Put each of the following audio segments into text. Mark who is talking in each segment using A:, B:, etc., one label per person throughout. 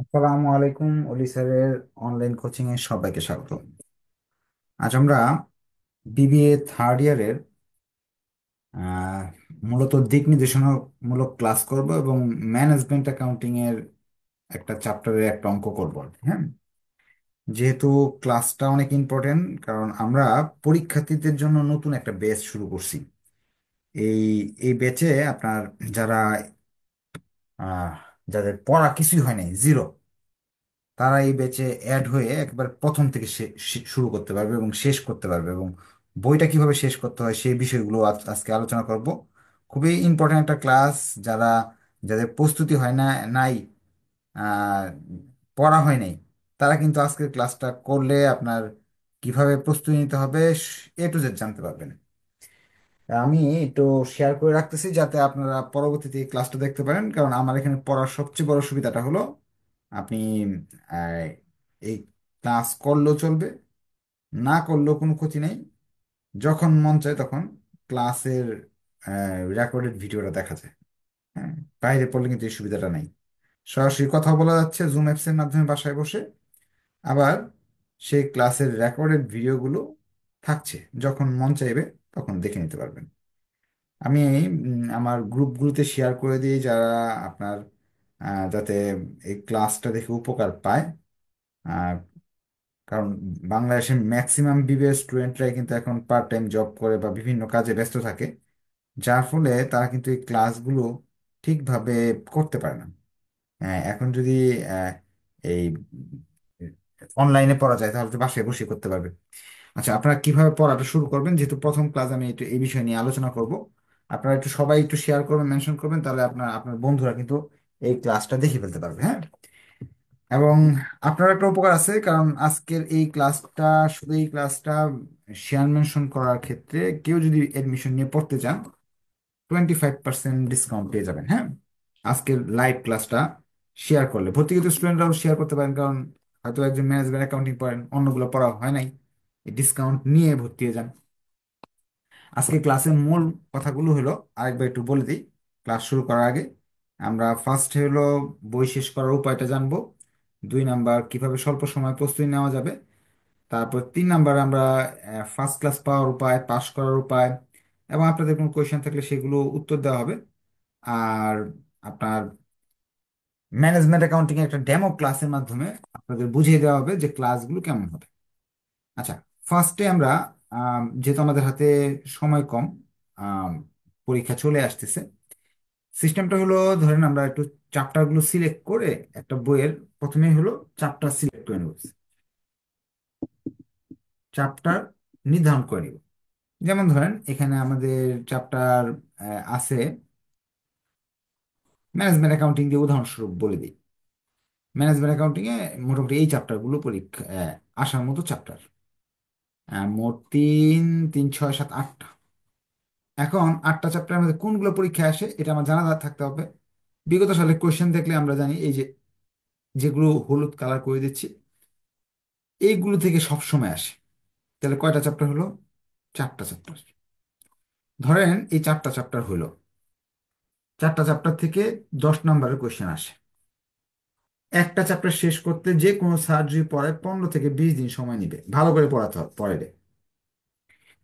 A: আসসালামু আলাইকুম অলি স্যারের অনলাইন কোচিং এ সবাইকে স্বাগত। আজ আমরা বিবিএ থার্ড ইয়ারের আহ, মূলত দিক নির্দেশনামূলক ক্লাস করব এবং ম্যানেজমেন্ট অ্যাকাউন্টিং এর একটা চ্যাপ্টারের একটা অঙ্ক করব। হ্যাঁ, যেহেতু ক্লাসটা অনেক ইম্পর্টেন্ট, কারণ আমরা পরীক্ষার্থীদের জন্য নতুন একটা ব্যাচ শুরু করছি। এই এই ব্যাচে আপনার যারা আহ, যাদের পড়া কিছুই হয় নাই, জিরো, তারা এই ব্যাচে অ্যাড হয়ে একবার প্রথম থেকে শুরু করতে পারবে এবং শেষ করতে পারবে, এবং বইটা কিভাবে শেষ করতে হয় সেই বিষয়গুলো আজকে আলোচনা করব। খুবই ইম্পর্ট্যান্ট একটা ক্লাস। যারা যাদের প্রস্তুতি হয় না, নাই, আহ, পড়া হয় নাই, তারা কিন্তু আজকের ক্লাসটা করলে আপনার কিভাবে প্রস্তুতি নিতে হবে A to Z জানতে পারবেন। আমি একটু শেয়ার করে রাখতেছি যাতে আপনারা পরবর্তীতে এই ক্লাসটা দেখতে পারেন, কারণ আমার এখানে পড়ার সবচেয়ে বড় সুবিধাটা হলো আপনি আহ, এই ক্লাস করলেও চলবে, না করলেও কোনো ক্ষতি নেই। যখন মন চায় তখন ক্লাসের রেকর্ডেড ভিডিওটা দেখা যায়। হ্যাঁ, বাইরে পড়লে কিন্তু এই সুবিধাটা নাই। সরাসরি কথা বলা যাচ্ছে জুম অ্যাপস এর মাধ্যমে বাসায় বসে, আবার সেই ক্লাসের রেকর্ডেড ভিডিওগুলো থাকছে, যখন মন চাইবে তখন দেখে নিতে পারবেন। আমি আমার গ্রুপগুলোতে শেয়ার করে দিই, যারা আপনার যাতে এই ক্লাসটা দেখে উপকার পায়। আহ, কারণ বাংলাদেশের ম্যাক্সিমাম বিবিএ স্টুডেন্টরাই কিন্তু এখন পার্ট টাইম জব করে বা বিভিন্ন কাজে ব্যস্ত থাকে, যার ফলে তারা কিন্তু এই ক্লাসগুলো ঠিকভাবে করতে পারে না। এখন যদি আহ, এই অনলাইনে পড়া যায় তাহলে তো বাসায় বসে করতে পারবে। আচ্ছা, আপনারা কিভাবে পড়াটা শুরু করবেন, যেহেতু প্রথম ক্লাস আমি একটু এই বিষয় নিয়ে আলোচনা করব। আপনারা একটু সবাই একটু শেয়ার করবেন, মেনশন করবেন, তাহলে আপনার আপনার বন্ধুরা কিন্তু এই ক্লাসটা দেখে ফেলতে পারবে। হ্যাঁ, এবং আপনার একটা উপকার আছে, কারণ আজকের এই ক্লাসটা, শুধু এই ক্লাসটা শেয়ার মেনশন করার ক্ষেত্রে কেউ যদি এডমিশন নিয়ে পড়তে চান 25% ডিসকাউন্ট পেয়ে যাবেন। হ্যাঁ, আজকের লাইভ ক্লাসটা শেয়ার করলে ভর্তিকৃত স্টুডেন্টরাও শেয়ার করতে পারেন, কারণ হয়তো একজন ম্যানেজমেন্ট অ্যাকাউন্টিং পড়েন, অন্যগুলো পড়া হয় নাই, ডিসকাউন্ট নিয়ে ভর্তি হয়ে যান। আজকে ক্লাসের মূল কথাগুলো হলো, আরেকবার একটু বলে দিই ক্লাস শুরু করার আগে। আমরা ফার্স্ট হলো বই শেষ করার উপায়টা জানবো। 2 নাম্বার কিভাবে স্বল্প সময় প্রস্তুতি নেওয়া যাবে। তারপর 3 নাম্বার আমরা ফার্স্ট ক্লাস পাওয়ার উপায়, পাস করার উপায়, এবং আপনাদের কোনো কোয়েশ্চেন থাকলে সেগুলো উত্তর দেওয়া হবে। আর আপনার ম্যানেজমেন্ট অ্যাকাউন্টিং এর একটা ডেমো ক্লাসের মাধ্যমে আপনাদের বুঝিয়ে দেওয়া হবে যে ক্লাসগুলো কেমন হবে। আচ্ছা, ফার্স্টে আমরা যেহেতু আমাদের হাতে সময় কম, আম, পরীক্ষা চলে আসতেছে, সিস্টেমটা হলো, ধরেন আমরা একটু চ্যাপ্টারগুলো সিলেক্ট করে একটা বইয়ের প্রথমেই হলো চ্যাপ্টার সিলেক্ট করে নেব, চ্যাপ্টার নির্ধারণ করে নিব। যেমন ধরেন এখানে আমাদের চ্যাপ্টার আছে ম্যানেজমেন্ট অ্যাকাউন্টিং, দিয়ে উদাহরণস্বরূপ বলে দিই। ম্যানেজমেন্ট অ্যাকাউন্টিং এ মোটামুটি এই চ্যাপ্টারগুলো পরীক্ষা আসার মতো চ্যাপ্টার, মোট তিন, 3, 6, 7, 8টা। এখন 8টা চ্যাপ্টারের মধ্যে কোনগুলো পরীক্ষায় আসে এটা আমার জানা থাকতে হবে। বিগত সালের কোয়েশ্চেন দেখলে আমরা জানি, এই যে যেগুলো হলুদ কালার করে দিচ্ছি, এইগুলো থেকে সব সময় আসে। তাহলে কয়টা চ্যাপ্টার হলো? 4টা চ্যাপ্টার। ধরেন এই 4টা চ্যাপ্টার হলো, 4টা চ্যাপ্টার থেকে 10 নাম্বারের কোয়েশ্চেন আসে। একটা চ্যাপ্টার শেষ করতে যে কোনো সার্জারি পড়ায় 15 থেকে 20 দিন সময় নিবে, ভালো করে পড়াতে হবে পড়াইলে।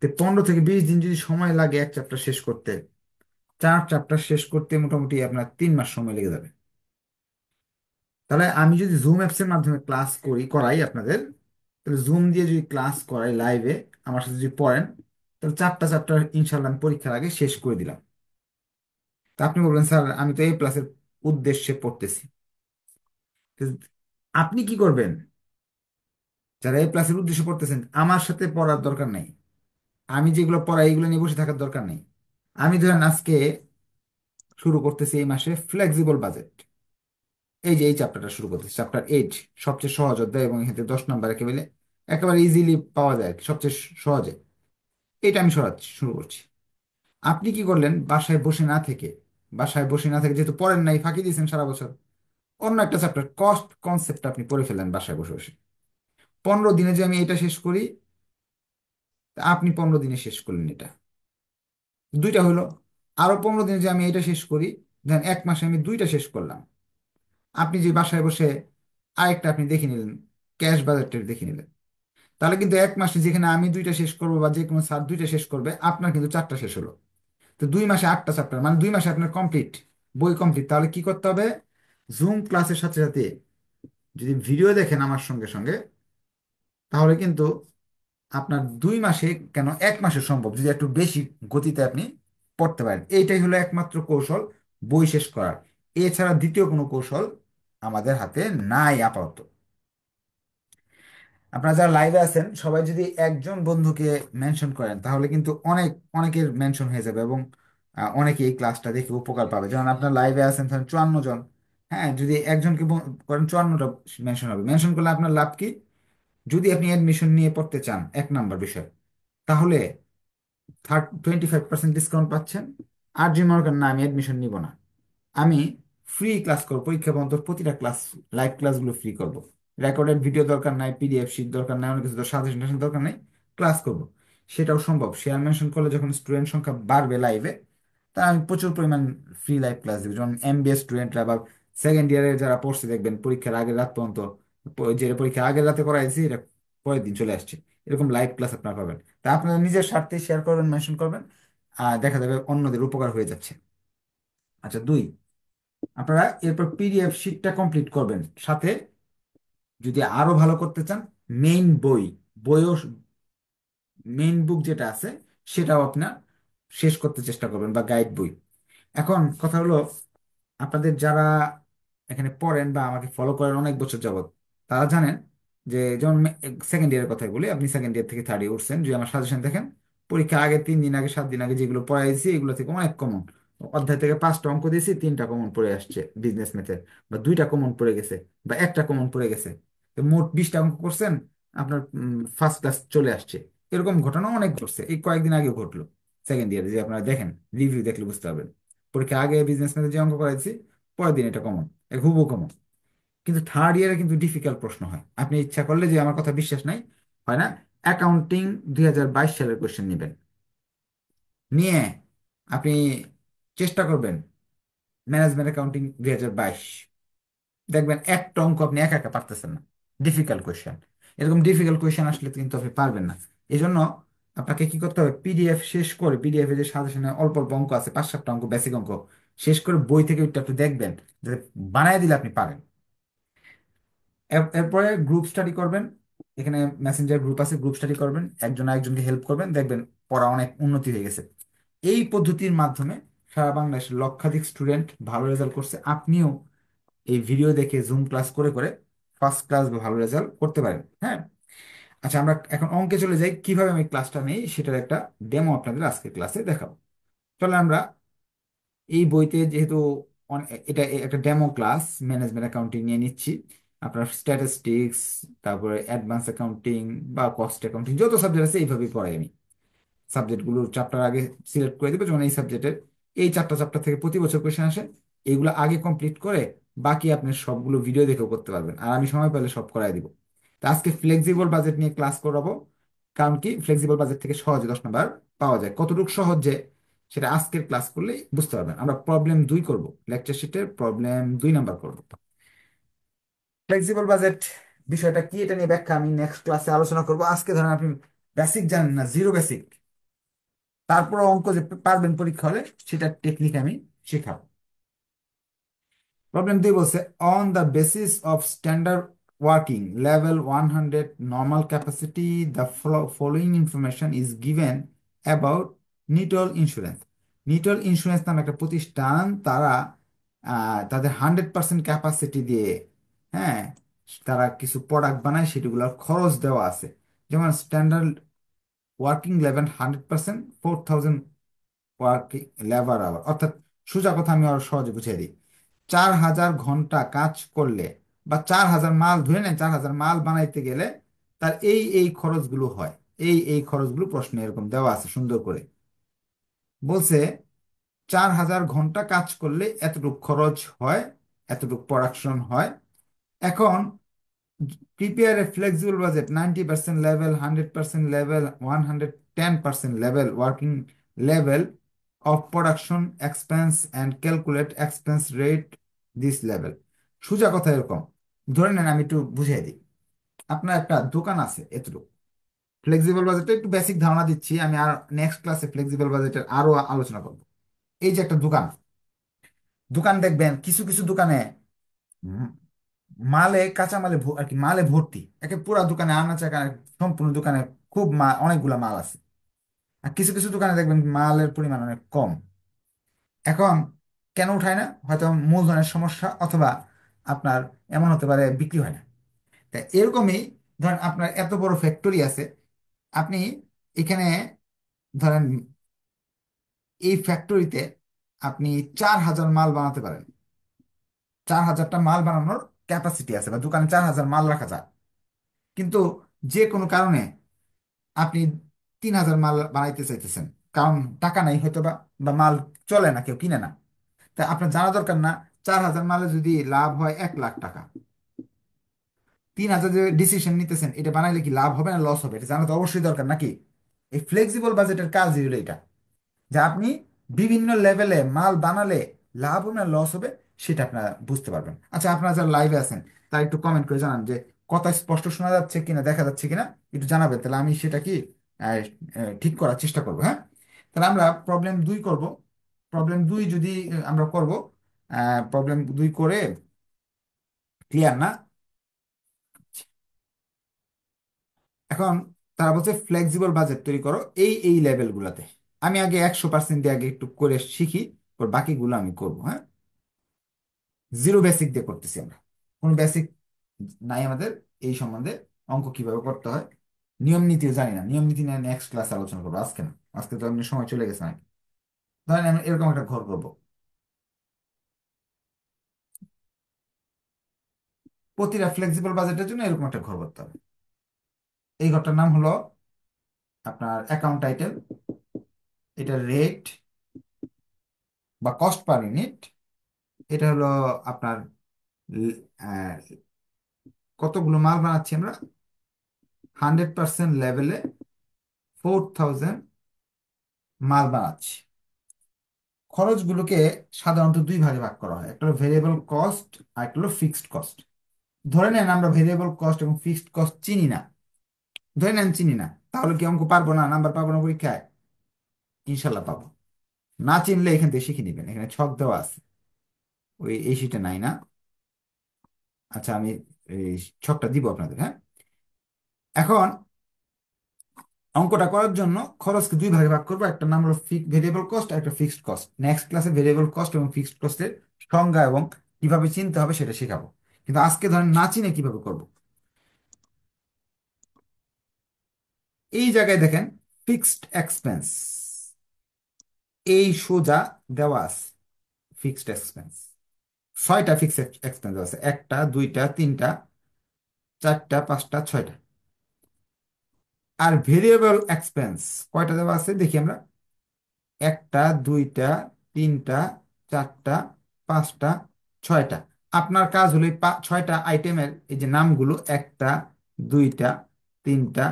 A: তো 15 থেকে 20 দিন যদি সময় লাগে এক চ্যাপ্টার শেষ করতে, 4 চ্যাপ্টার শেষ করতে মোটামুটি আপনার 3 মাস সময় লেগে যাবে। তাহলে আমি যদি জুম অ্যাপস এর মাধ্যমে ক্লাস করাই আপনাদের, তাহলে জুম দিয়ে যদি ক্লাস করাই লাইভে, আমার সাথে যদি পড়েন, তাহলে 4টা চ্যাপ্টার ইনশাল্লাহ আমি পরীক্ষার আগে শেষ করে দিলাম। তা আপনি বলবেন, স্যার আমি তো এই ক্লাসের উদ্দেশ্যে পড়তেছি। তো আপনি কি করবেন? যারা এই ক্লাসের উদ্দেশ্যে পড়তেছেন, আমার সাথে পড়ার দরকার নাই। আমি যেগুলো পড়াই এগুলো নিয়ে বসে থাকার দরকার নেই। আমি ধরেন আজকে শুরু করতেছি এই মাসে ফ্লেক্সিবল বাজেট, এই যে এই চ্যাপ্টারটা শুরু করতেছি, চ্যাপ্টার 8, সবচেয়ে সহজ অধ্যায়, এবং এখানে 10 নাম্বার একেবারে একেবারে ইজিলি পাওয়া যায় আর কি, সবচেয়ে সহজে। এটা আমি শুরু করছি। আপনি কি করলেন? বাসায় বসে না থেকে যেহেতু পড়েন নাই, ফাঁকি দিয়েছেন সারা বছর, অন্য একটা চ্যাপ্টার কস্ট কনসেপ্ট আপনি পড়ে ফেলেন বাসায় বসে বসে। 15 দিনে যে আমি এটা শেষ করি, তা আপনি 15 দিনে শেষ করলেন এটা, দুইটা হলো। আরো 15 দিনে যে আমি এটা শেষ করি, দেন এক মাসে আমি দুইটা শেষ করলাম। আপনি যে বাসায় বসে আরেকটা আপনি দেখে নিলেন, ক্যাশ বাজেটটা দেখে নিলেন। তাহলে কিন্তু এক মাসে যেখানে আমি দুইটা শেষ করবো বা যে কোনো স্যার দুইটা শেষ করবে, আপনার কিন্তু চারটা শেষ হলো। তো 2 মাসে 8টা চ্যাপ্টার, মানে 2 মাসে আপনার কমপ্লিট, বই কমপ্লিট। তাহলে কি করতে হবে? জুম ক্লাসের সাথে সাথে যদি ভিডিও দেখেন আমার সঙ্গে সঙ্গে, তাহলে কিন্তু আপনার 2 মাসে কেন 1 মাসে সম্ভব, যদি একটু বেশি গতিতে আপনি পড়তে পারেন। এইটাই হলো একমাত্র কৌশল বই শেষ করার। এছাড়া দ্বিতীয় কোনো কৌশল আমাদের হাতে নাই আপাতত। আপনারা যারা লাইভে আছেন সবাই যদি একজন বন্ধুকে মেনশন করেন, তাহলে কিন্তু অনেকের মেনশন হয়ে যাবে, এবং অনেকে এই ক্লাসটা দেখে উপকার পাবে। যেমন আপনার লাইভে আছেন ধরেন 54 জন, হ্যাঁ, যদি একজনকে করেন 54টা মেনশন হবে। মেনশন করলে আপনার লাভ কি? যদি আপনি অ্যাডমিশন নিয়ে পড়তে চান 1 নাম্বার বিষয়, তাহলে 25% ডিসকাউন্ট পাচ্ছেন। আর যদি মনে করেন না আমি অ্যাডমিশন নিব না, আমি ফ্রি ক্লাস করবো, পরীক্ষা পর্যন্ত প্রতিটা ক্লাস, লাইভ ক্লাসগুলো ফ্রি করব। রেকর্ডেড ভিডিও দরকার নাই, পিডিএফ শিট দরকার নাই, অনেক কিছু সাজেশন দরকার নাই, ক্লাস করব। সেটাও সম্ভব। শেয়ার মেনশন করলে যখন স্টুডেন্ট সংখ্যা বাড়বে লাইভে, তা আমি প্রচুর পরিমাণ ফ্রি লাইভ ক্লাস দেবো। যেমন এমবিএ স্টুডেন্টরা বা সেকেন্ড ইয়ারে যারা পড়ছে দেখবেন পরীক্ষার আগের রাত পর্যন্ত, যে পরীক্ষার আগের রাতে করাইছি এটা পরের দিন চলে আসছে, এরকম লাইভ ক্লাস আপনারা পাবেন। তা আপনারা নিজের স্বার্থে শেয়ার করবেন, মেনশন করবেন, আর দেখা যাবে অন্যদের উপকার হয়ে যাচ্ছে। আচ্ছা, 2, আপনারা এরপর পিডিএফ শিটটা কমপ্লিট করবেন। সাথে যদি আরো ভালো করতে চান, মেইন বইও, মেইন বুক যেটা আছে সেটাও আপনার শেষ করতে চেষ্টা করবেন, বা গাইড বই। এখন কথা হলো, আপনাদের যারা এখানে পড়েন বা আমাকে ফলো করেন অনেক বছর যাবত, তারা জানেন যে, যেমন সেকেন্ড ইয়ারের কথাই বলি, আপনি সেকেন্ড ইয়ার থেকে থার্ড ইয়ার উঠছেন, যদি আমার সাজেশন দেখেন, পরীক্ষা আগে 3 দিন আগে 7 দিন আগে যেগুলো পড়াইছি এগুলো থেকে অনেক কমন। অধ্যায় থেকে 5টা অঙ্ক দিয়েছি, 3টা কমন পড়ে আসছে বিজনেস ম্যাথের, বা 2টা কমন পড়ে গেছে, বা একটা কমন পড়ে গেছে। তো মোট 20টা অঙ্ক করছেন, আপনার ফার্স্ট ক্লাস চলে আসছে। এরকম ঘটনা অনেক ঘটছে, এই কয়েকদিন আগে ঘটলো সেকেন্ড ইয়ারে, যে আপনারা দেখেন, রিভিউ দেখলে বুঝতে পারবেন। পরীক্ষা আগে বিজনেস ম্যাথে যে অঙ্ক করাইছি, পরের দিন এটা কমন, হুবহু কমন। কিন্তু থার্ড ইয়ারে কিন্তু ডিফিকাল্ট প্রশ্ন হয়, আপনি ইচ্ছা করলে, যে আমার কথা বিশ্বাস নাই, হয় না, অ্যাকাউন্টিং 2022 সালের কোয়েশ্চেন নেবেন, নিয়ে আপনি চেষ্টা করবেন ম্যানেজমেন্ট অ্যাকাউন্টিং 2022, দেখবেন একটা অঙ্ক আপনি একা একা পারতেছেন না, ডিফিকাল্ট কোয়েশ্চেন। এরকম ডিফিকাল্ট কোয়েশ্চেন আসলে কিন্তু আপনি পারবেন না। এই জন্য আপনাকে কি করতে হবে, পিডিএফ শেষ করে, পিডিএফ এ যে সাজেশনে অল্প অল্প অঙ্ক আছে, 5-7টা অঙ্ক, বেসিক অঙ্ক, শেষ করে বই থেকে ওইটা আপনি দেখবেন, যাতে বানায় দিলে আপনি পারেন। এরপরে গ্রুপ স্টাডি করবেন। এখানে মেসেঞ্জার গ্রুপ আছে, গ্রুপ স্টাডি করবেন, একজন আরেকজনকে হেল্প করবেন, দেখবেন পড়া অনেক উন্নতি হয়ে গেছে। এই পদ্ধতির মাধ্যমে সারা বাংলাদেশের লক্ষাধিক স্টুডেন্ট ভালো রেজাল্ট করছে। আপনিও এই ভিডিও দেখে জুম ক্লাস করে করে ফার্স্ট ক্লাস বা ভালো রেজাল্ট করতে পারেন। হ্যাঁ, আচ্ছা, আমরা এখন অঙ্কে চলে যাই। কিভাবে আমি ক্লাসটা নেই সেটার একটা ডেমো আপনাদের আজকের ক্লাসে দেখাবো। চলে আমরা এই বইতে, যেহেতু এটা একটা ডেমো ক্লাস, ম্যানেজমেন্ট অ্যাকাউন্টিং নিয়ে নিচ্ছি, আপনার স্ট্যাটিস্টিক্স, তারপরে অ্যাডভান্স অ্যাকাউন্টিং বা কস্ট অ্যাকাউন্টিং, যত সাবজেক্ট আছে এইভাবেই পড়াই আমি। সাবজেক্টগুলো চ্যাপ্টার আগে সিলেক্ট করে দেবো, যেমন এই সাবজেক্টের এই 4টা চ্যাপ্টার থেকে প্রতি বছর কোয়েশ্চেন আসে, এইগুলো আগে কমপ্লিট করে বাকি আপনি সবগুলো ভিডিও দেখেও করতে পারবেন, আর আমি সময় পেলে সব করাই দিব। তো আজকে ফ্লেক্সিবল বাজেট নিয়ে ক্লাস করাবো। কারণ কি, ফ্লেক্সিবল বাজেট থেকে সহজে 10 নাম্বার পাওয়া যায়। কতটুকু সহজে সেটা আজকের ক্লাস করলেই বুঝতে পারবেন। আমরা প্রবলেম 2 করব, লেকচার শিটের প্রবলেম 2 নাম্বার করব। ফ্লেক্সিবল বাজেট বিষয়টা কি, এটা নিয়ে ব্যাখ্যা আমি নেক্সট ক্লাসে আলোচনা করব। আজকে ধরেন আপনি বেসিক জানেন না, জিরো বেসিক, তারপর অঙ্ক যে পারবেন পরীক্ষা হলে, সেটার টেকনিক আমি শেখাবো। প্রবলেম 2 বলছে, on the basis of standard working level 100 normal capacity, the following information is given about Nitol insurance. Nitol insurance নামে একটা প্রতিষ্ঠান, তারা তাদের 100% ক্যাপাসিটি দিয়ে, হ্যাঁ, তারা কিছু প্রোডাক্ট বানায়, সেগুলোর খরচ দেওয়া আছে। যেমন standard working level 100%, 4000 working labour hour, অর্থাৎ সোজা কথা আমি আরো সহজে বুঝিয়ে দিই, 4000 ঘন্টা কাজ করলে, বা 4000 মাল, ধরে নেন 4000 মাল বানাইতে গেলে তার এই এই খরচগুলো হয়। এই খরচগুলো প্রশ্নে এরকম দেওয়া আছে সুন্দর করে, বলছে 4000 ঘন্টা কাজ করলে এতটুকু খরচ হয়, এতটুকু প্রোডাকশন হয়। এখন prepare a flexible budget, 90% level, 100% level, 110% level, working level of production expense and calculate expense rate this level. সোজা কথা এরকম, ধরে নেন, আমি একটু বুঝিয়ে দিই। আপনার একটা দোকান আছে এতটুকু। ফ্লেক্সিবল বাজেটে একটু বেসিক ধারণা দিচ্ছি আমি, আর নেক্সট ক্লাসে ফ্লেক্সিবল বাজেটের আরো আলোচনা করব। এই যে একটা দোকান, দোকান দেখবেন কিছু কিছু দোকানে উম, মালে কাঁচামালে আর কি মালে ভর্তি, একে পুরা দোকানে আনাচে কানাচে সম্পূর্ণ দোকানে খুব অনেকগুলা মাল আছে। আর কিছু কিছু দোকানে দেখবেন মালের পরিমাণ অনেক কম। এখন কেন উঠায় না? হয়তো মূলধনের সমস্যা, অথবা আপনার এমন হতে পারে বিক্রি হয় না। তা এরকমই ধরেন আপনার এত বড় ফ্যাক্টরি আছে, আপনি এখানে ধরেন এই ফ্যাক্টরিতে আপনি 4,000 মাল বানাতে পারেন। 4,000টা মাল বানানোর ক্যাপাসিটি আছে, বা দোকানে 4,000 মাল রাখা যায়। কিন্তু যে কোনো কারণে আপনি 3,000 মাল বানাইতে চাইতেছেন, কারণ টাকা নাই হয়তো, বা মাল চলে না, কেউ কিনে না। তা আপনার জানা দরকার না 4,000 মালে যদি লাভ হয় 1 লাখ টাকা, 3,000 যে ডিসিশন নিতেছেন এটা বানাইলে কি লাভ হবে না লস হবে, এটা জানা তো অবশ্যই দরকার নাকি? এই ফ্লেক্সিবল বাজেটের কাজই হলো এটা, যে আপনি বিভিন্ন লেভেলে মাল বানালে লাভ হবে না লস হবে সেটা আপনারা বুঝতে পারবেন। আচ্ছা, আপনারা যারা লাইভে আছেন তারা একটু কমেন্ট করে জানান যে কথা স্পষ্ট শোনা যাচ্ছে কিনা, দেখা যাচ্ছে কিনা, একটু জানাবেন, তাহলে আমি সেটা কি আহ, ঠিক করার চেষ্টা করবো। হ্যাঁ, তাহলে আমরা প্রবলেম 2 করব। প্রবলেম 2 যদি আমরা করব, প্রবলেম 2 করে ক্লিয়ার না? এখন তারা বলছে ফ্লেক্সিবল বাজেট তৈরি করো এই এই লেভেলগুলোতে। আমি আগে 100% দিয়ে আগে একটু করে শিখি, ওর বাকিগুলো আমি করবো। হ্যাঁ, জিরো বেসিক দিয়ে করতেছি আমরা, কোনো বেসিক নাই আমাদের এই সম্বন্ধে। অঙ্ক কিভাবে করতে হয়, নিয়ম নীতিও জানি না। নিয়ম নীতি নিয়ে নেক্সট ক্লাসে আলোচনা করবো, আজকে না। আজকে তো এমনি সময় চলে গেছে নাকি। ধরেন আমি এরকম একটা ঘর করবো। প্রতিটা ফ্লেক্সিবল বাজেটের জন্য এরকম একটা ঘর করতে হবে। এই ঘরটার নাম হলো আপনার অ্যাকাউন্ট টাইটেল, এটা রেট বা কস্ট পার ইউনিট, এটা হলো আপনার ল- আহ, কতগুলো মাল বানাচ্ছি আমরা, 100% লেভেলে 4,000 মাল বানাচ্ছি। খরচগুলোকে সাধারণত 2 ভাগে ভাগ করা হয়, একটা হলো ভেরিয়েবল কস্ট আর একটা হলো ফিক্সড কস্ট। ধরে নেন আমরা ভেরিয়েবল কস্ট এবং ফিক্সড কস্ট চিনি না, ধরে নেন চিনি না, তাহলে কি অঙ্ক পারবো না, নাম্বার পাবো না পরীক্ষায়? ইনশাল্লাহ পাবো। না চিনলে এখান থেকে শিখে নিবেন, এখানে ছক দেওয়া আছে, ওই এই শিটে নাই না? আচ্ছা, আমি এই ছকটা দিব আপনাদের। হ্যাঁ, এখন অঙ্কটা করার জন্য খরচকে 2 ভাগে ভাগ করবো, একটা নাম হলো ভেরিয়েবল কস্ট আর একটা ফিক্সড কস্ট। নেক্সট ক্লাসে ভেরিয়েবল কস্ট এবং ফিক্সড কস্টের সংজ্ঞা এবং কিভাবে চিনতে হবে সেটা শেখাবো। কিন্তু আজকে ধরেন না চিনে কিভাবে করব। এই জায়গায় দেখেন ফিক্সড এক্সপেন্স, এই সোজা দেওয়া আছে ফিক্সড এক্সপেন্স। 6টা ফিক্সড এক্সপেন্স আছে, একটা দুইটা তিনটা চারটা পাঁচটা ছয়টা। আর ভেরিয়েবল এক্সপেন্স কয়টা দেওয়া আছে দেখি আমরা, একটা দুইটা তিনটা চারটা পাঁচটা ছয়টা। আপনার কাজ হলো এই 6টা আইটেমের এই যে নামগুলো, একটা দুইটা তিনটা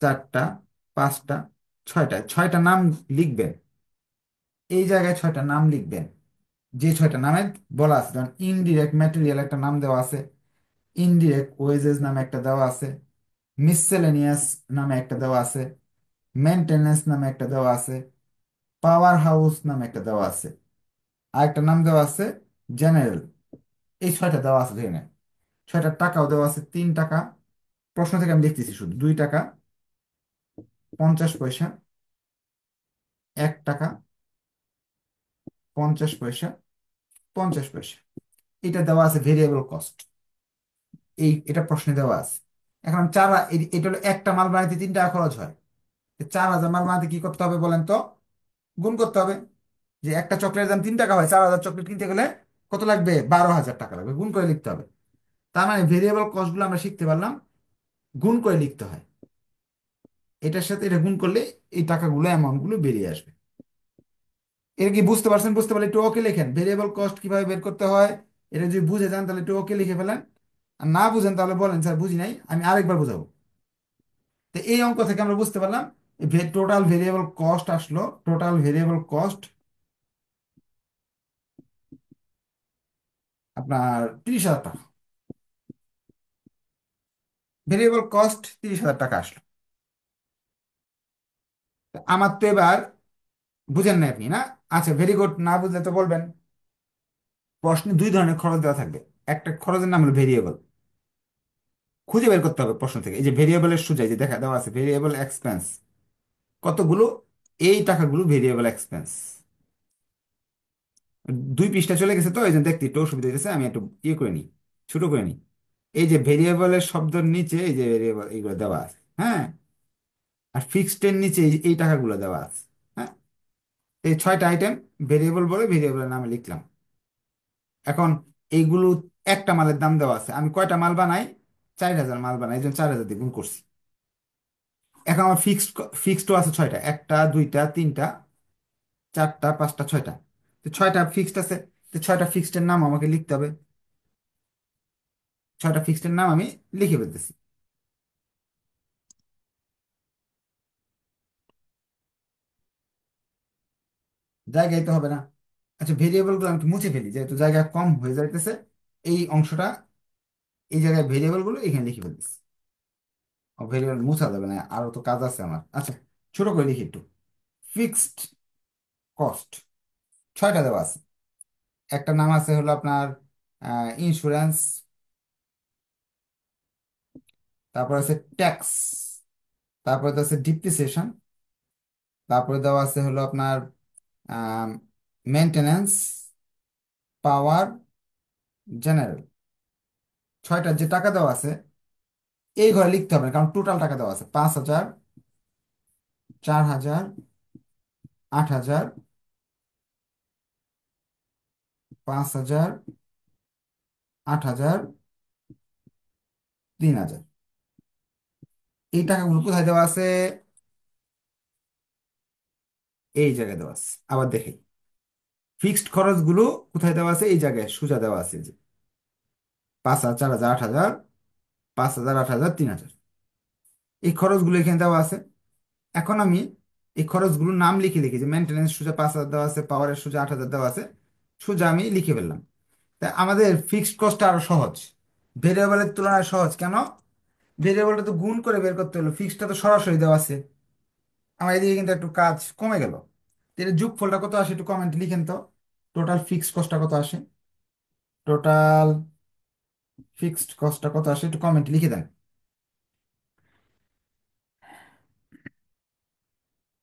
A: চারটা পাঁচটা ছয়টা, 6টা নাম লিখবেন। এই জায়গায় 6টা নাম লিখবেন, যে 6টা নামে বলা আছে। যেমন ইনডিরেক্ট ম্যাটেরিয়াল একটা নাম দেওয়া আছে, ইনডিরেক্ট ওয়েজেস নামে একটা দেওয়া আছে, মিসসেলেনিয়াস নামে একটা দেওয়া আছে, মেনটেনেন্স নামে একটা দেওয়া আছে, পাওয়ার হাউস নামে একটা দেওয়া আছে, আরেকটা নাম দেওয়া আছে জেনারেল। এই 6টা দেওয়া আছে এখানে। 6টার টাকাও দেওয়া আছে, 3 টাকা। প্রশ্ন থেকে আমি লিখতেছি শুধু, 2 টাকা, 50 পয়সা, 1 টাকা, 50 পয়সা, 50 পয়সা। এটা দেওয়া আছে ভেরিয়েবল কস্ট, এটা প্রশ্নে দেওয়া আছে। এখন এটা হলো একটা মাল বানাইতে 3 টাকা খরচ হয়। 4,000 মাল বানাতে কি করতে হবে বলেন তো? গুণ করতে হবে। যে একটা চকলেটের দাম 3 টাকা হয়, 4,000 চকলেট কিনতে গেলে কত লাগবে? 12,000 টাকা লাগবে। গুণ করে লিখতে হবে। তার মানে ভেরিয়েবল কস্ট গুলো আমরা শিখতে পারলাম গুণ করে লিখতে হয়। এটার সাথে এটা গুণ করলে এই টাকাগুলো অ্যামাউন্ট গুলো বেরিয়ে আসবে। এটা কি বুঝতে পারছেন? বুঝতে পারলে একটু ওকে লেখেন, ভেরিয়েবল কস্ট কিভাবে বের করতে হয়। এটা যদি বুঝে যান তাহলে একটু ওকে লিখে ফেলেন। আর না বুঝেন তাহলে বলেন স্যার বুঝি নাই, আমি আরেকবার বোঝাবো। তো এই অঙ্ক থেকে আমরা বুঝতে পারলাম টোটাল ভেরিয়েবল কস্ট আসলো, টোটাল ভেরিয়েবল কস্ট আপনার 30,000 টাকা। ভেরিয়েবল কস্ট 30,000 টাকা আসলো। তো আমার তো এবার বুঝেন না আপনি না? আচ্ছা, ভেরি গুড, না বুঝলে তো বলবেন। প্রশ্নে দুই ধরনের খরচ দেওয়া থাকবে। একটা খরচের নাম হলো ভেরিয়েবল, খুঁজে বের করতে হবে প্রশ্ন থেকে। এই যে ভেরিয়েবলের সুজাই যে দেখা দেওয়া আছে, ভেরিয়েবল এক্সপেন্স কতগুলো, এই টাকাগুলো ভেরিয়েবল এক্সপেন্স। 2 পৃষ্ঠা চলে গেছে তো, এই জন্য দেখতে একটু অসুবিধা হয়েছে, আমি একটু ইয়ে করে নিই, ছোট করে নিই। এই যে ভেরিয়েবলের শব্দের নিচে এই যে ভেরিয়েবল এইগুলো দেওয়া আছে, হ্যাঁ। আর ফিক্সড এর নিচে এই টাকাগুলো দেওয়া আছে, হ্যাঁ। এই 6টা আইটেম ভেরিয়েবল বলে ভেরিয়েবলের নামে লিখলাম। এখন এইগুলো একটা মালের দাম দেওয়া আছে, আমি কয়টা মাল বানাই? 4,000 মাল বানাই, এই জন্য 4,000 দিয়ে গুণ করছি। এখন আমার ফিক্সড আছে 6টা, একটা দুইটা তিনটা চারটা পাঁচটা ছয়টা। তো 6টা ফিক্সড আছে, তো 6টা ফিক্সডের নাম আমাকে লিখতে হবে। 6টা ফিক্সডের নাম আমি লিখে ফেলতেছি। জায়গায় তো হবে না। আচ্ছা, ভেরিয়েবলগুলো আমি একটু মুছে ফেলি, যেহেতু জায়গা কম হয়ে যাইতেছে। এই অংশটা, এই জায়গায় ভেরিয়েবলগুলো এখানে লিখে ফেলতেছি। ভেরিয়েবল মুছা যাবে না, আরো তো কাজ আছে আমার। আচ্ছা, ছোট করে লিখি একটু। ফিক্সড কস্ট 6টা দেওয়া আছে। একটা নাম আছে হলো আপনার ইন্স্যুরেন্স, তারপর আছে ট্যাক্স, তারপরে তো আছে ডিপ্রিসিয়েশন, তারপরে দেওয়া আছে হলো আপনার মেনটেনেন্স, পাওয়ার, জেনারেল। 6টা যে টাকা দেওয়া আছে এই ঘরে লিখতে হবে না, কারণ টোটাল টাকা দেওয়া আছে 5,000, 4,000, 8,000, 5,000, 8,000, 3,000। এই টাকাগুলো কোথায় দেওয়া আছে? এই জায়গায় দেওয়া আছে। আবার দেখি, ফিক্সড খরচগুলো কোথায় দেওয়া আছে? এই জায়গায় সোজা দেওয়া আছে যে 5,000, 4,000, 8,000, 5,000, 8,000, 3,000। এই খরচগুলো এখানে দেওয়া আছে। এখন আমি এই খরচগুলোর নাম লিখে লিখি, যে মেনটেন্যান্স সোজা 5,000 দেওয়া আছে, পাওয়ারের সোজা 8,000 দেওয়া আছে, সোজা আমি লিখে ফেললাম। তাই আমাদের ফিক্সড কস্টটা আরো সহজ, ভেরিয়েবলের তুলনায় সহজ। কেন? ভেরিয়েবলটা তো গুণ করে বের করতে হলো, ফিক্সডটা তো সরাসরি দেওয়া আছে। আমার এদিকে কিন্তু একটু কাজ কমে গেল। এর যোগফলটা কত আসে একটু কমেন্ট লিখেন তো। টোটাল ফিক্সড কস্টটা কত আসে? টোটাল ফিক্সড কস্টটা কত আসে একটু কমেন্ট লিখে দেন।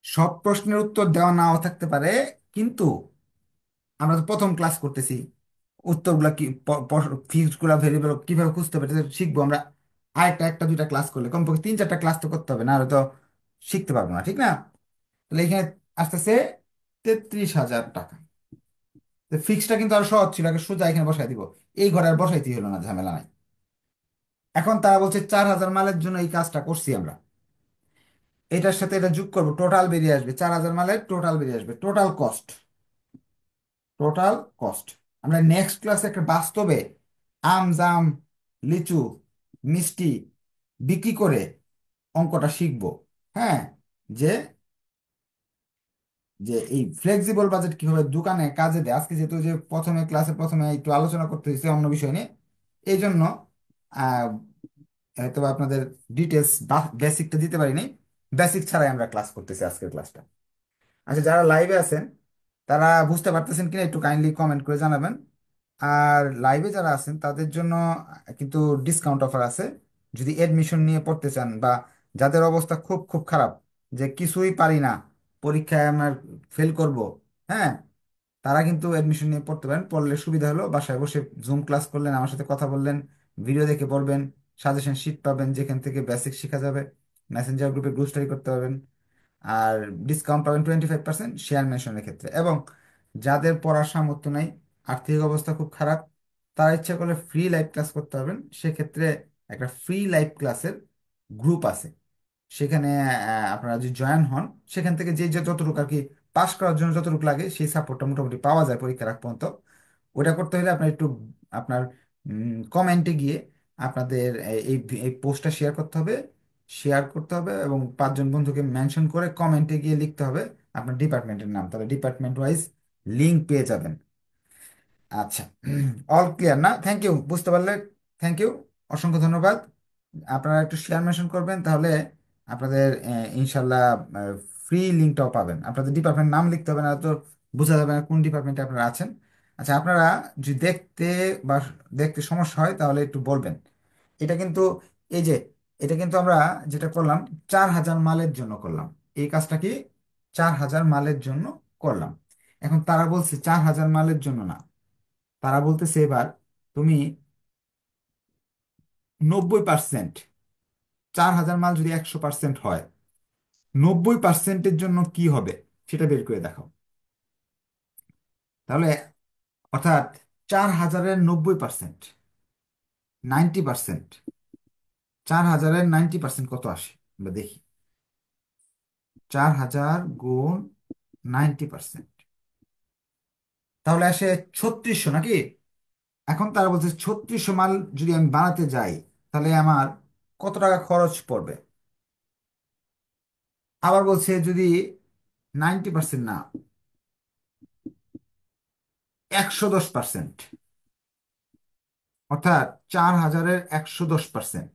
A: সব প্রশ্নের উত্তর দেওয়া নাও থাকতে পারে, কিন্তু আমরা তো প্রথম ক্লাস করতেছি, উত্তরগুলা কি, ফিক্সড গুলা ভেরিয়েবল কিভাবে খুঁজতে হবে এটা শিখবো আমরা। আরেকটা একটা দুইটা ক্লাস করলে কমপক্ষে 3-4টা ক্লাস তো করতে হবে, না হলে তো শিখতে পারবো না, ঠিক না? তাহলে এখানে আসতেছে 33,000 টাকা। ফিক্সটা কিন্তু আরো সহজ ছিল, আগে সোজা এখানে বসাই দিব। এই ঘরে আর বসাইতেই হলো না, ঝামেলা নাই। এখন তারা বলছে 4,000 মালের জন্য এই কাজটা করছি আমরা, এটার সাথে এটা যোগ করবো, টোটাল বেরিয়ে আসবে 4,000 মালের টোটাল বেরিয়ে আসবে, টোটাল কস্ট। টোটাল কস্ট আমরা নেক্সট ক্লাসে একটা বাস্তবে আম জাম লিচু মিষ্টি বিক্রি করে অঙ্কটা শিখবো। হ্যাঁ, যে যে এই ফ্লেক্সিবল বাজেট কিভাবে দোকানে কাজে দেয়। আজকে যেহেতু যে প্রথমে ক্লাসে প্রথমে একটু আলোচনা করতে হয়েছে অন্য বিষয় নিয়ে, এই জন্য আহ, হয়তো বা আপনাদের ডিটেলস বা বেসিকটা দিতে পারিনি। বেসিক ছাড়াই আমরা ক্লাস করতেছি আজকের ক্লাসটা। আচ্ছা, যারা লাইভে আছেন তারা বুঝতে পারতেছেন কিনা একটু কাইন্ডলি কমেন্ট করে জানাবেন। আর লাইভে যারা আছেন তাদের জন্য কিন্তু ডিসকাউন্ট অফার আছে। যদি এডমিশন নিয়ে পড়তে চান, বা যাদের অবস্থা খুব খুব খারাপ, যে কিছুই পারি না, পরীক্ষায় আমার ফেল করব, হ্যাঁ, তারা কিন্তু এডমিশন নিয়ে পড়তে পারেন। পড়লে সুবিধা হলো বাসায় বসে জুম ক্লাস করলেন, আমার সাথে কথা বললেন, ভিডিও দেখে পড়বেন, সাজেশন শিট পাবেন যেখান থেকে বেসিক শেখা যাবে, মেসেঞ্জার গ্রুপে গ্রুপ স্টাডি করতে পারবেন। আর ডিসকাউন্ট পাবেন 25% শেয়ার মেনশনের ক্ষেত্রে। এবং যাদের পড়ার সামর্থ্য নাই, আর্থিক অবস্থা খুব খারাপ, তারা ইচ্ছা করলে ফ্রি লাইভ ক্লাস করতে পারবেন। সেক্ষেত্রে একটা ফ্রি লাইভ ক্লাসের গ্রুপ আছে, সেখানে আপনারা যদি জয়েন হন, সেখান থেকে যে যে যতটুকু আর কি পাস করার জন্য যতটুকু লাগে সেই সাপোর্টটা মোটামুটি পাওয়া যায় পরীক্ষার আগ পর্যন্ত। ওটা করতে হলে আপনার একটু আপনার কমেন্টে গিয়ে আপনাদের এই এই পোস্টটা শেয়ার করতে হবে, এবং 5জন বন্ধুকে মেনশন করে কমেন্টে গিয়ে লিখতে হবে আপনার ডিপার্টমেন্টের নাম, তাহলে ডিপার্টমেন্ট ওয়াইজ লিঙ্ক পেয়ে যাবেন। আচ্ছা, অল ক্লিয়ার না? থ্যাংক ইউ, বুঝতে পারলে থ্যাংক ইউ, অসংখ্য ধন্যবাদ। আপনারা একটু শেয়ার মেনশন করবেন, তাহলে আপনাদের ইনশাল্লাহ ফ্রি লিঙ্কটাও পাবেন। আপনাদের ডিপার্টমেন্ট নাম লিখতে হবে না, তো বোঝা যাবে না কোন ডিপার্টমেন্টে আপনারা আছেন। আচ্ছা, আপনারা যদি বা দেখতে সমস্যা হয় তাহলে একটু বলবেন। এটা কিন্তু, এই যে, এটা কিন্তু আমরা যেটা করলাম 4,000 মালের জন্য করলাম। এই কাজটা কি 4,000 মালের জন্য করলাম। এখন তারা বলছে 4,000 মালের জন্য না, তারা বলতেছে এবার তুমি 90%, 4,000 মাল যদি 100% হয়, 90%-এর জন্য কি হবে সেটা বের করে দেখাও। তাহলে অর্থাৎ 4,000-এর 90%, 90%, 4,000-এর 90% কত আসে আমরা দেখি। 4,000 গুণ 90%, তাহলে আসে 3600 নাকি? এখন তারা বলছে 3600 মাল যদি আমি বানাতে যাই তাহলে আমার কত টাকা খরচ পড়বে। আবার বলছে যদি 90% না, 110%, অর্থাৎ 4,000-এর 110%,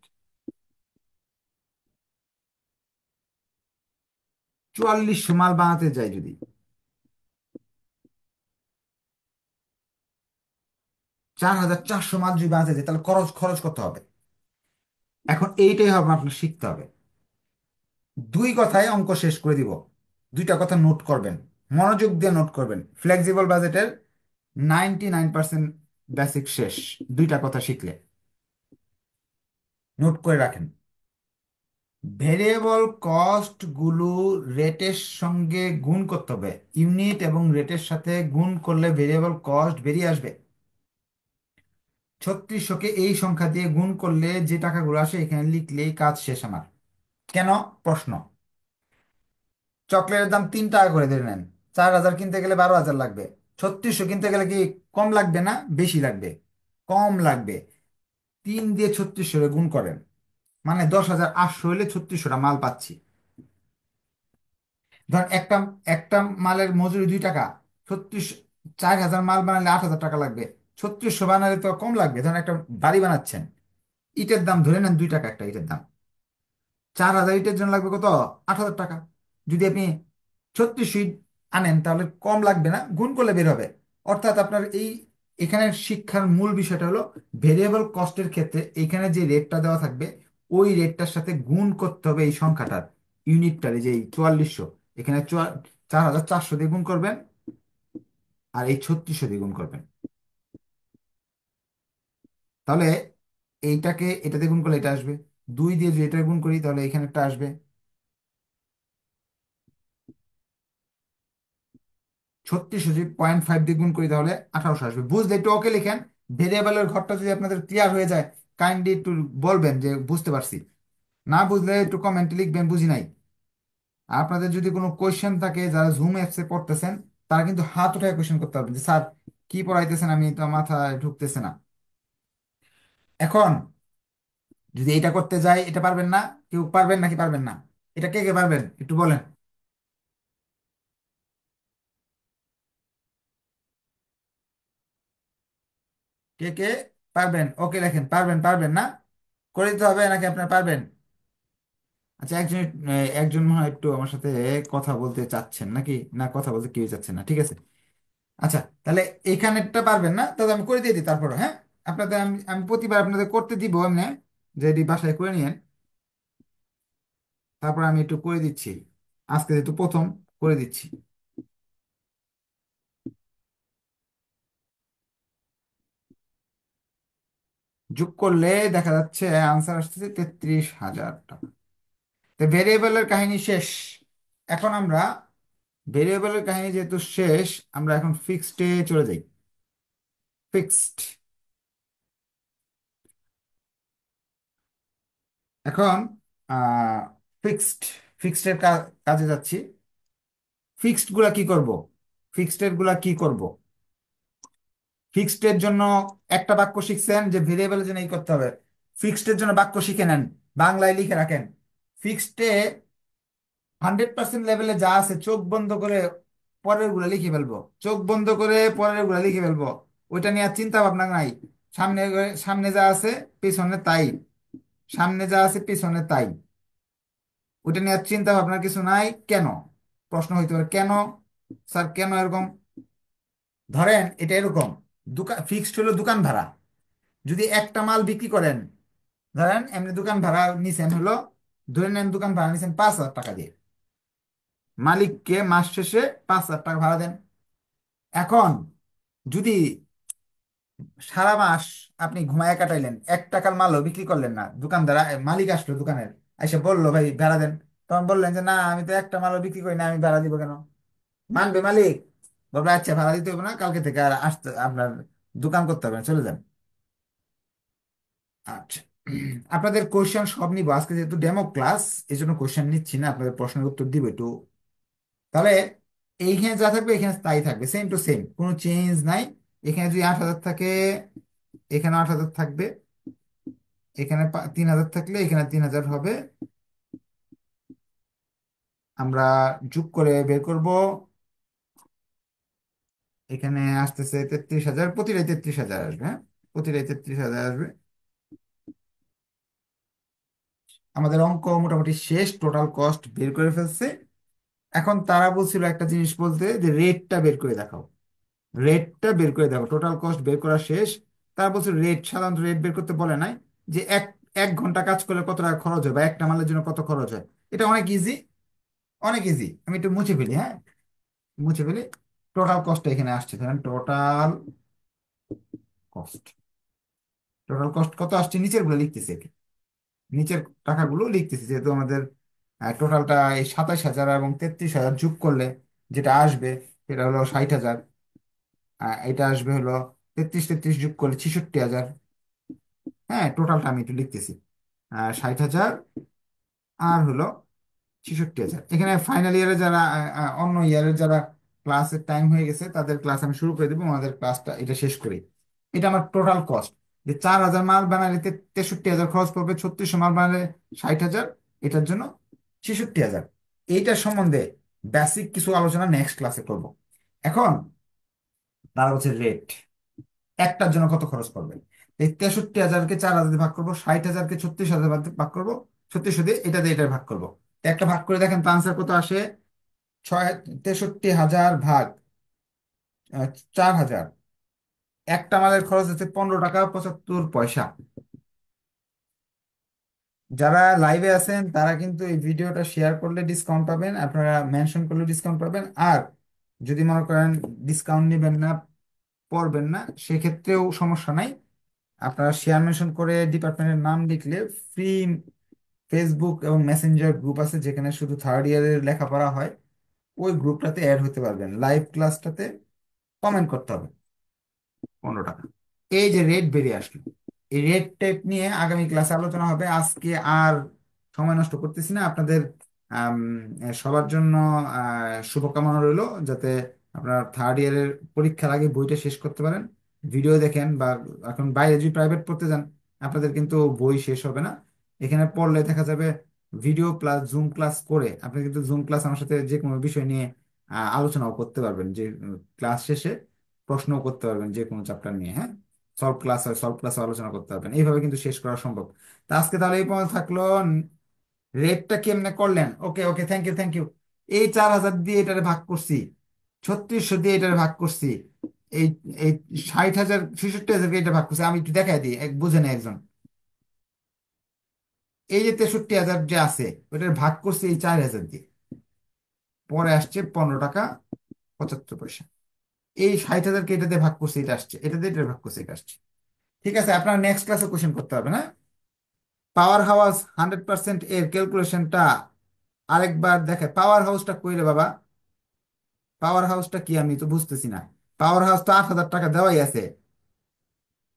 A: 4400 মাল বানাতে যাই যদি, 4,400 মাল যদি বানাতে যাই তাহলে খরচ খরচ কত হবে। এখন এইটাই হবে আপনার শিখতে হবে। দুই কথায় অঙ্ক শেষ করে দিব। দুইটা কথা নোট করবেন, মনোযোগ দিয়ে নোট করবেন। ফ্লেক্সিবল বাজেটের 99% বেসিক শেষ দুইটা কথা শিখলে। নোট করে রাখেন। ভেরিয়েবল কস্ট গুলো রেটের সঙ্গে গুণ করতে হবে। ইউনিট এবং রেটের সাথে গুণ করলে ভেরিয়েবল কস্ট বেরিয়ে আসবে। 3600-কে এই সংখ্যা দিয়ে গুণ করলে যে টাকাগুলো আসে এখানে লিখলেই কাজ শেষ আমার। কেন? প্রশ্ন। চকলেটের দাম 3 টাকা করে ধরে নেন, 4,000 কিনতে গেলে 12,000 লাগবে। 3600 কিনতে গেলে কি কম লাগবে না বেশি লাগবে? কম লাগবে। 3 দিয়ে 3600 গুণ করেন, মানে 10,800 হলে 3600টা মাল পাচ্ছি। ধর একটা একটা মালের মজুরি 2 টাকা, 36, 4,000 মাল বানালে 8,000 টাকা লাগবে। 3600 বানালে তো কম লাগবে। ধরেন একটা বাড়ি বানাচ্ছেন, ইটের দাম ধরে নেন 2 টাকা একটা ইটের দাম, 4,000 ইটের জন্য লাগবে কত? 8,000 টাকা। যদি আপনি 3600 ইট আনেন তাহলে কম লাগবে না, গুণ করলে বের হবে। অর্থাৎ আপনার এখানে শিক্ষার মূল বিষয়টা হলো ভেরিয়েবল কস্টের ক্ষেত্রে এখানে যে রেটটা দেওয়া থাকবে ওই রেটটার সাথে গুণ করতে হবে এই সংখ্যাটার, ইউনিটটার, এই যে এই 4400, এখানে 4,400 দিয়ে গুণ করবেন আর এই 3600 দিয়ে গুণ করবেন। তাহলে এইটাকে এটা দিয়ে গুণ করলে এটা আসবে, 2 দিয়ে যদি এটা গুণ করি তাহলে এখানে একটা আসবে, 3600 যদি 0.5 দিয়ে গুণ করি তাহলে 1,800 আসবে। বুঝলে একটু ওকে লিখেন। ভেরিয়েবলের ঘরটা যদি আপনাদের ক্লিয়ার হয়ে যায় কাইন্ডলি একটু বলবেন যে বুঝতে পারছি। না বুঝলে একটু কমেন্টে লিখবেন বুঝি নাই। আর আপনাদের যদি কোনো কোয়েশ্চেন থাকে, যারা জুম অ্যাপসে পড়তেছেন তারা কিন্তু হাত উঠায় কোয়েশ্চেন করতে পারবেন যে স্যার কি পড়াইতেছেন, আমি তো মাথায় ঢুকতেছে না। এখন যদি এটা করতে যাই, এটা পারবেন না? কেউ পারবেন নাকি পারবেন না? এটা কে কে পারবেন একটু বলেন। কে কে পারবেন? ওকে লেখেন পারবেন। পারবেন না? করে দিতে হবে নাকি আপনার পারবেন? আচ্ছা, একজন একজন মনে হয় একটু আমার সাথে কথা বলতে চাচ্ছেন নাকি, না কথা বলতে কেউ চাচ্ছেন না, ঠিক আছে। আচ্ছা, তাহলে এইখানেরটা পারবেন না, তাহলে আমি করে দিয়ে দিই তারপর, হ্যাঁ। আপনাদের আমি আমি প্রতিবার আপনাদের করতে দিব এমনি, যে এটি বাসায় করে নিয়েন। তারপর আমি একটু করে দিচ্ছি, আজকে যেহেতু প্রথম করে দিচ্ছি। যোগ করলে দেখা যাচ্ছে আনসার আসতেছে 33,000 টাকা। তো ভেরিয়েবলের কাহিনী শেষ। এখন আমরা ভেরিয়েবলের কাহিনী যেহেতু শেষ, আমরা এখন ফিক্সডে চলে যাই। ফিক্সড। এখন ফিক্সড, ফিক্সডের কাজে যাচ্ছি। ফিক্সড গুলা কি করব? ফিক্সড গুলা কি করব? ফিক্সড এর জন্য একটা বাক্য শিখছেন যে ভেরিয়েবলের জন্য এই করতে হবে। ফিক্সড এর জন্য বাক্য শিখে নেন, বাংলায় লিখে রাখেন। ফিক্সডে 100% লেভেলে যা আছে চোখ বন্ধ করে পরের গুলা লিখে ফেলবো, চোখ বন্ধ করে পরের গুলা লিখে ফেলবো। ওইটা নিয়ে আর চিন্তা ভাবনা নাই। সামনে সামনে যা আছে পেছনে তাই। সামনে যা আছে পিছনে তাই, ওইটা নিয়ে আর চিন্তা ভাবনার কিছু নাই। কেন? প্রশ্ন হইতে পারে কেন, স্যার কেন এরকম? ধরেন এটা এরকম, দোকান ফিক্সড হলো দোকান ভাড়া। যদি একটা মাল বিক্রি করেন, ধরেন এমনি দোকান ভাড়া নিছেন হলো, ধরে নেন দোকান ভাড়া নিছেন 5,000 টাকা দিয়ে, মালিককে মাস শেষে 5,000 টাকা ভাড়া দেন। এখন যদি সারা মাস আপনি ঘুমায় কাটাইলেন, 1 টাকার মালও বিক্রি করলেন না, দোকানদার মালিক আসলো দোকানের, এসে বললো ভাই ভাড়া দেন, তখন বললেন যে না আমি তো একটা মালও বিক্রি করি না, আমি ভাড়া দিব কেন? মানবে মালিক? বলবে আচ্ছা ভাড়া দিতে হবে না, কালকে থেকে আর আসতে আপনার দোকান করতে হবে না, চলে যান। আচ্ছা, আপনাদের কোশ্চেন সব নিবো আজকে, যেহেতু ডেমো ক্লাস এই জন্য কোশ্চেন নিচ্ছি না, আপনাদের প্রশ্নের উত্তর দিব একটু। তাহলে এইখানে যা থাকবে এখানে তাই থাকবে, সেম টু সেম, কোনো চেঞ্জ নাই। এখানে যদি 8,000 থাকে, এখানে 8,000 থাকবে, এখানে 3,000 থাকলে এখানে 3,000 হবে। আমরা যোগ করে বের করব, এখানে আসতেছে 33,000, প্রতিটাই 33,000 আসবে, হ্যাঁ, প্রতিটাই 33,000 আসবে। আমাদের অঙ্ক মোটামুটি শেষ, টোটাল কস্ট বের করে ফেলছে। এখন তারা বলছিল একটা জিনিস বলতে, যে রেটটা বের করে দেখাও, রেটটা বের করে দেখো, টোটাল কস্ট বের করা শেষ। তারা বলছে রেট, সাধারণত রেট বের করতে বলে নাই, যে এক এক ঘন্টা কাজ করলে কত টাকা খরচ হয় বা একটা মালের জন্য কত খরচ হয়। এটা অনেক ইজি, অনেক ইজি। আমি একটু মুছে ফেলি, হ্যাঁ, মুছে ফেলি। টোটাল কস্টটা এখানে আসছে, ধরেন টোটাল কস্ট, টোটাল কস্ট কত আসছে নিচের গুলো লিখতেছি, নিচের টাকাগুলো লিখতেছি, যেহেতু আমাদের টোটালটা এই 27,000 এবং 33,000 যোগ করলে যেটা আসবে সেটা হলো 60,000। এটা আসবে হলো 33 33 যোগ করলে 66,000। হ্যাঁ, টোটালটা আমি একটু লিখতেছি, 60,000 আর হলো 66,000। এখানে ফাইনাল ইয়ারে যারা অন্য ইয়ারের যারা ক্লাসের টাইম হয়ে গেছে তাদের ক্লাস আমি শুরু করে দেবো, আমাদের ক্লাসটা এটা শেষ করি। এটা আমার টোটাল কস্ট, যে 4,000 মাল বানালে 63,000 খরচ পড়বে, 3600 মাল বানালে 60,000, এটার জন্য 66,000। এইটার সম্বন্ধে বেসিক কিছু আলোচনা নেক্সট ক্লাসে করব। এখন তার হচ্ছে রেট, একটার জন্য কত খরচ পড়বে। এই 63,000-কে 4,000 দিয়ে ভাগ করবো, 60,000-কে 36,000 ভাগ করবো, 3600 দিয়ে এটা দিয়ে এটা ভাগ করবো। তো একটা ভাগ করে দেখেন তো আনসার কত আসে। 63,000 ভাগ 4,000, একটা মালের খরচ হচ্ছে 15 টাকা 75 পয়সা। যারা লাইভে আছেন তারা কিন্তু এই ভিডিওটা শেয়ার করলে ডিসকাউন্ট পাবেন, আপনারা মেনশন করলে ডিসকাউন্ট পাবেন। আর যদি মনে করেন ডিসকাউন্ট নেবেন না, পড়বেন না, সেক্ষেত্রেও সমস্যা নাই। আপনারা শেয়ার মেনশন করে ডিপার্টমেন্টের নাম লিখলে ফ্রি ফেসবুক এবং মেসেঞ্জার গ্রুপ আছে, যেখানে শুধু থার্ড ইয়ারের লেখাপড়া হয়, ওই গ্রুপটাতে অ্যাড হতে পারবেন। লাইভ ক্লাসটাতে কমেন্ট করতে হবে, 15 টাকা। এই যে রেট বেরিয়ে আসলো, এই রেট টেপ নিয়ে আগামী ক্লাসে আলোচনা হবে। আজকে আর সময় নষ্ট করতেছি না, আপনাদের আম, সবার জন্য শুভকামনা রইলো, যাতে আপনারা থার্ড ইয়ারের পরীক্ষার আগে বইটা শেষ করতে পারেন। ভিডিও দেখেন বা এখন বাইরে যদি প্রাইভেট পড়তে যান, আপনাদের কিন্তু বই শেষ হবে না। এখানে পড়লে দেখা যাবে ভিডিও প্লাস জুম ক্লাস করে আপনি কিন্তু জুম ক্লাস আমার সাথে যে কোনো বিষয় নিয়ে আলোচনাও করতে পারবেন, যে ক্লাস শেষে প্রশ্নও করতে পারবেন যে কোনো চ্যাপ্টার নিয়ে, হ্যাঁ, সলভ ক্লাস হয়, সলভ ক্লাসে আলোচনা করতে পারবেন, এইভাবে কিন্তু শেষ করা সম্ভব। তা আজকে তাহলে এই পর্যন্ত থাকলো। রেটটা কেমনে করলেন? ওকে ওকে, থ্যাংক ইউ থ্যাংক ইউ। এই 4,000 দিয়ে এটারে ভাগ করছি, 3600 দিয়ে এটারে ভাগ করছি, এই এই 60,000 66,000 এটা ভাগ করছি। আমি একটু দেখাই দিই, বুঝে নেই একজন। এই যে 63,000 যে আছে ওটার ভাগ করছি এই 4,000 দিয়ে, পরে আসছে 15 টাকা 75 পয়সা। এই 60,000-কে এটা দিয়ে ভাগ করছি, এটা আসছে, এটা দিয়ে এটা ভাগ করছে, এটা আসছে। ঠিক আছে, আপনার নেক্সট ক্লাসে কোশ্চেন করতে হবে না। পাওয়ার হাউস 100% এর ক্যালকুলেশনটা আরেকবার দেখে, পাওয়ার হাউসটা কই রে বাবা? পাওয়ার হাউসটা কি আমি তো বুঝতেছি না। পাওয়ার হাউস তো 8,000 টাকা দেওয়াই আছে,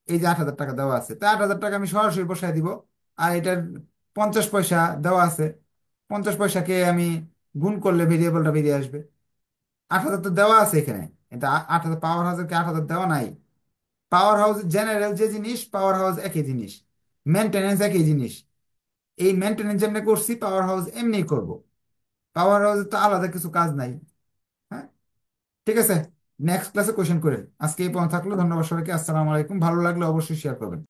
A: এই যে 8,000 টাকা দেওয়া আছে, তা 8,000 টাকা আমি সরাসরি বসাই দিব। আর এটার 50 পয়সা দেওয়া আছে, 50 পয়সাকে আমি গুণ করলে ভেরিয়েবলটা বেরিয়ে আসবে। 8,000 তো দেওয়া আছে এখানে, এটা 8,000, পাওয়ার হাউসের কি 8,000 দেওয়া নাই? পাওয়ার হাউস জেনারেল যে জিনিস, পাওয়ার হাউস একই জিনিস, মেনটেনেন্স একই জিনিস। এই মেনটেনেন্স যেমনি করছি পাওয়ার হাউস এমনি করব। পাওয়ার হাউসের তো আলাদা কিছু কাজ নাই। হ্যাঁ, ঠিক আছে, নেক্সট ক্লাসে কোশ্চেন করেন। আজকে এই পর্যন্ত থাকলো, ধন্যবাদ সবাইকে, আসসালামু আলাইকুম। ভালো লাগলে অবশ্যই শেয়ার করবেন।